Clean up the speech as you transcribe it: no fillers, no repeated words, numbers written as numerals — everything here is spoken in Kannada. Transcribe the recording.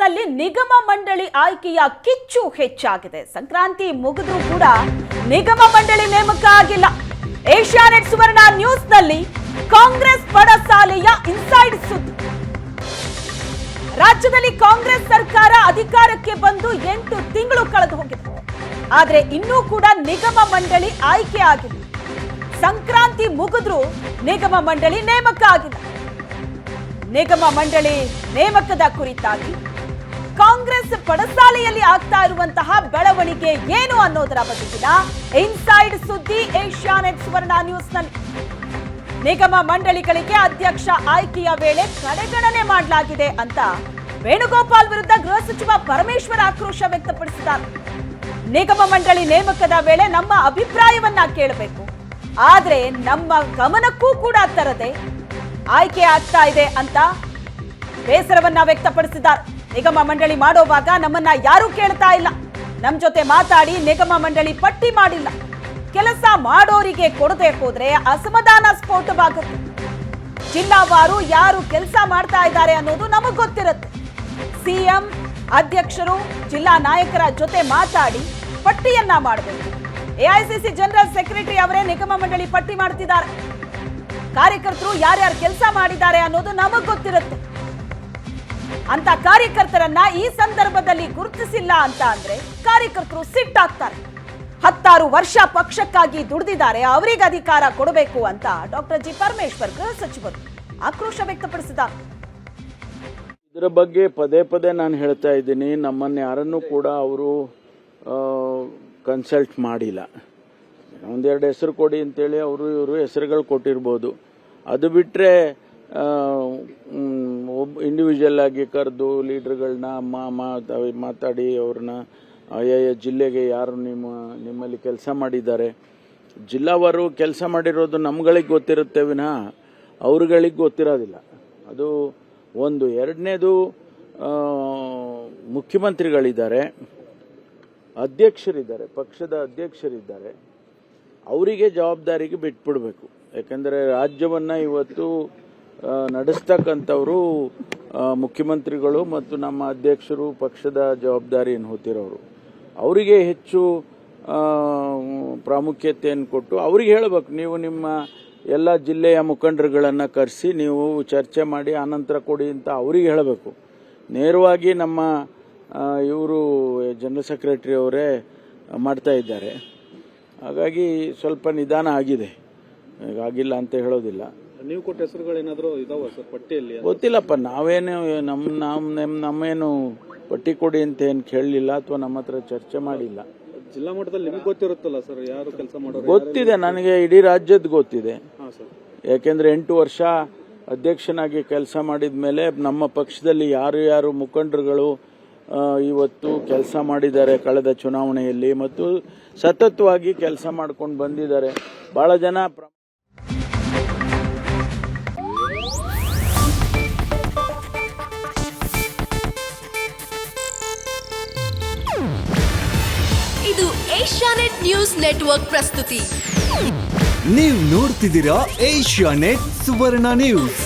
ಬೆಂಗಳೂರಿನಲ್ಲಿ ನಿಗಮ ಮಂಡಳಿ ಆಯ್ಕೆಯ ಕಿಚ್ಚು ಹೆಚ್ಚಾಗಿದೆ. ಸಂಕ್ರಾಂತಿ ಮುಗಿದ್ರೂ ಕೂಡ ನಿಗಮ ಮಂಡಳಿ ನೇಮಕ ಆಗಿಲ್ಲ. ಏಷ್ಯಾನೆಟ್ ಸುವರ್ಣ ನ್ಯೂಸ್ನಲ್ಲಿ ಕಾಂಗ್ರೆಸ್ ಪಡಸಾಲೆಯ ಇನ್ಸೈಡ್ ಸುದ್ದಿ. ರಾಜ್ಯದಲ್ಲಿ ಕಾಂಗ್ರೆಸ್ ಸರ್ಕಾರ ಅಧಿಕಾರಕ್ಕೆ ಬಂದು 8 ತಿಂಗಳು ಕಳೆದು ಹೋಗಿದೆ. ಆದರೆ ಇನ್ನೂ ಕೂಡ ನಿಗಮ ಮಂಡಳಿ ಆಯ್ಕೆ ಆಗಿಲ್ಲ. ಸಂಕ್ರಾಂತಿ ಮುಗಿದ್ರೂ ನಿಗಮ ಮಂಡಳಿ ನೇಮಕ ಆಗಿಲ್ಲ. ನಿಗಮ ಮಂಡಳಿ ನೇಮಕದ ಕುರಿತಾಗಿ ಕಾಂಗ್ರೆಸ್ ಪಡಸಾಲೆಯಲ್ಲಿ ಆಗ್ತಾ ಇರುವಂತಹ ಬೆಳವಣಿಗೆ ಏನು ಅನ್ನೋದರ ಬಗೆಗಿನ ಇನ್ಸೈಡ್ ಸುದ್ದಿ ಏಷ್ಯಾನೆಟ್ ಸುವರ್ಣ ನ್ಯೂಸ್ನಲ್ಲಿ. ನಿಗಮ ಮಂಡಳಿಗಳಿಗೆ ಅಧ್ಯಕ್ಷ ಆಯ್ಕೆಯ ವೇಳೆ ಕಡೆಗಣನೆ ಮಾಡಲಾಗಿದೆ ಅಂತ ವೇಣುಗೋಪಾಲ್ ವಿರುದ್ಧ ಗೃಹ ಸಚಿವ ಪರಮೇಶ್ವರ್ ಆಕ್ರೋಶ ವ್ಯಕ್ತಪಡಿಸಿದ್ದಾರೆ. ನಿಗಮ ಮಂಡಳಿ ನೇಮಕದ ವೇಳೆ ನಮ್ಮ ಅಭಿಪ್ರಾಯವನ್ನ ಕೇಳಬೇಕು, ಆದ್ರೆ ನಮ್ಮ ಗಮನಕ್ಕೂ ಕೂಡ ತರದೆ ಆಯ್ಕೆ ಆಗ್ತಾ ಇದೆ ಅಂತ ಬೇಸರವನ್ನ ವ್ಯಕ್ತಪಡಿಸಿದ್ದಾರೆ. ನಿಗಮ ಮಂಡಳಿ ಮಾಡೋವಾಗ ನಮ್ಮನ್ನ ಯಾರೂ ಕೇಳ್ತಾ ಇಲ್ಲ, ನಮ್ ಜೊತೆ ಮಾತಾಡಿ ನಿಗಮ ಮಂಡಳಿ ಪಟ್ಟಿ ಮಾಡಿಲ್ಲ, ಕೆಲಸ ಮಾಡೋರಿಗೆ ಕೊಡದೆ ಹೋದ್ರೆ ಅಸಮಾಧಾನ ಸ್ಫೋಟವಾಗುತ್ತೆ. ಜಿಲ್ಲಾವಾರು ಯಾರು ಕೆಲಸ ಮಾಡ್ತಾ ಇದ್ದಾರೆ ಅನ್ನೋದು ನಮಗ್ ಗೊತ್ತಿರುತ್ತೆ. ಸಿಎಂ ಅಧ್ಯಕ್ಷರು ಜಿಲ್ಲಾ ನಾಯಕರ ಜೊತೆ ಮಾತಾಡಿ ಪಟ್ಟಿಯನ್ನ ಮಾಡಬೇಕು. ಎಐಸಿಸಿ ಜನರಲ್ ಸೆಕ್ರೆಟರಿ ಅವರೇ ನಿಗಮ ಮಂಡಳಿ ಪಟ್ಟಿ ಮಾಡ್ತಿದ್ದಾರೆ. ಕಾರ್ಯಕರ್ತರು ಯಾರ್ಯಾರು ಕೆಲಸ ಮಾಡಿದ್ದಾರೆ ಅನ್ನೋದು ನಮಗ್ ಗೊತ್ತಿರುತ್ತೆ. ಅಂತ ಕಾರ್ಯಕರ್ತರನ್ನ ಈ ಸಂದರ್ಭದಲ್ಲಿ ಗುರುತಿಸಿಲ್ಲ ಅಂತ ಅಂದ್ರೆ ಕಾರ್ಯಕರ್ತರು ಸಿಟ್ಟಾಗ್ತಾರೆ. 16 ವರ್ಷ ಪಕ್ಷಕ್ಕಾಗಿ ದುಡಿದಿದ್ದಾರೆ, ಅವರಿಗೆ ಅಧಿಕಾರ ಕೊಡಬೇಕು ಅಂತ ಡಾಕ್ಟರ್ ಜಿ ಪರಮೇಶ್ವರ್ ಗೃಹ ಸಚಿವರು ಆಕ್ರೋಶ ವ್ಯಕ್ತಪಡಿಸಿದ್ದಾರೆ. ಇದರ ಬಗ್ಗೆ ಪದೇ ಪದೇ ನಾನು ಹೇಳ್ತಾ ಇದ್ದೀನಿ, ನಮ್ಮನ್ನು ಯಾರನ್ನೂ ಕೂಡ ಅವರು ಕನ್ಸಲ್ಟ್ ಮಾಡಿಲ್ಲ. ಒಂದೆರಡು ಹೆಸರು ಕೊಡಿ ಅಂತೇಳಿ ಇವರು ಹೆಸರುಗಳು ಕೊಟ್ಟಿರ್ಬೋದು. ಅದು ಬಿಟ್ಟರೆ ಇಂಡಿವಿಜುವಲ್ ಆಗಿ ಕರೆದು ಲೀಡರ್ಗಳನ್ನ ಮಾತಾಡಿ ಅವ್ರನ್ನ ಆಯಾ ಜಿಲ್ಲೆಗೆ ಯಾರು ನಿಮ್ಮಲ್ಲಿ ಕೆಲಸ ಮಾಡಿದ್ದಾರೆ, ಜಿಲ್ಲಾವಾರು ಕೆಲಸ ಮಾಡಿರೋದು ನಮ್ಗಳಿಗೆ ಗೊತ್ತಿರುತ್ತೆ ವಿನಃ ಅವ್ರುಗಳಿಗೆ ಗೊತ್ತಿರೋದಿಲ್ಲ. ಅದು ಒಂದು. ಎರಡನೇದು, ಮುಖ್ಯಮಂತ್ರಿಗಳಿದ್ದಾರೆ, ಅಧ್ಯಕ್ಷರಿದ್ದಾರೆ, ಪಕ್ಷದ ಅಧ್ಯಕ್ಷರಿದ್ದಾರೆ, ಅವರಿಗೆ ಜವಾಬ್ದಾರಿಗೆ ಬಿಟ್ಬಿಡ್ಬೇಕು. ಯಾಕಂದರೆ ರಾಜ್ಯವನ್ನು ಇವತ್ತು ನಡೆಸ್ತಕ್ಕಂಥವರು ಮುಖ್ಯಮಂತ್ರಿಗಳು ಮತ್ತು ನಮ್ಮ ಅಧ್ಯಕ್ಷರು, ಪಕ್ಷದ ಜವಾಬ್ದಾರಿಯನ್ನು ಹೊತ್ತಿರೋರು. ಅವರಿಗೆ ಹೆಚ್ಚು ಪ್ರಾಮುಖ್ಯತೆಯನ್ನು ಕೊಟ್ಟು ಅವ್ರಿಗೆ ಹೇಳಬೇಕು, ನೀವು ನಿಮ್ಮ ಎಲ್ಲ ಜಿಲ್ಲೆಯ ಮುಖಂಡರುಗಳನ್ನು ಕರೆಸಿ ನೀವು ಚರ್ಚೆ ಮಾಡಿ ಆನಂತರ ಕೊಡಿ ಅಂತ ಅವರಿಗೆ ಹೇಳಬೇಕು. ನೇರವಾಗಿ ನಮ್ಮ ಇವರು ಜನರಲ್ ಸೆಕ್ರೆಟರಿ ಅವರೇ ಮಾಡ್ತಾ ಇದ್ದಾರೆ. ಹಾಗಾಗಿ ಸ್ವಲ್ಪ ನಿಧಾನ ಆಗಿದೆ, ಆಗಿಲ್ಲ ಅಂತ ಹೇಳೋದಿಲ್ಲ. ನೀವು ಕೊಟ್ಟ ಹೆಸರುಗಳೇನಾದರೂ ಇದಾವ ಸರ್ ಪಟ್ಟಿಯಲ್ಲಿ? ಗೊತ್ತಿಲ್ಲಪ್ಪ, ನಾವೇನು ನಮ್ಮೇನು ಪಟ್ಟಿ ಕೊಡಿ ಅಂತ ಏನು ಕೇಳಲಿಲ್ಲ ಅಥವಾ ನಮ್ಮ ಹತ್ರ ಚರ್ಚೆ ಮಾಡಿಲ್ಲ. ಜಿಲ್ಲಾ ಮಟ್ಟದಲ್ಲಿ ನಿಮಗೆ ಗೊತ್ತಿರುತ್ತಲ್ಲ ಸರ್, ಯಾರು ಕೆಲಸ ಮಾಡೋರು? ಗೊತ್ತಿದೆ ನನಗೆ, ಇಡೀ ರಾಜ್ಯದ ಗೊತ್ತಿದೆ. ಯಾಕೆಂದ್ರೆ 8 ವರ್ಷ ಅಧ್ಯಕ್ಷನಾಗಿ ಕೆಲಸ ಮಾಡಿದ ಮೇಲೆ ನಮ್ಮ ಪಕ್ಷದಲ್ಲಿ ಯಾರು ಮುಖಂಡರುಗಳು ಇವತ್ತು ಕೆಲಸ ಮಾಡಿದ್ದಾರೆ ಕಳೆದ ಚುನಾವಣೆಯಲ್ಲಿ ಮತ್ತು ಸತತವಾಗಿ ಕೆಲಸ ಮಾಡ್ಕೊಂಡು ಬಂದಿದ್ದಾರೆ. ಬಹಳ ಜನ ಇದು ಏಷ್ಯಾನೆಟ್ ನ್ಯೂಸ್ ನೆಟ್ವರ್ಕ್ ಪ್ರಸ್ತುತಿ. ನೀವು ನೋಡ್ತಿದ್ದೀರಾ ಏಷ್ಯಾನೆಟ್ ಸುವರ್ಣ ನ್ಯೂಸ್.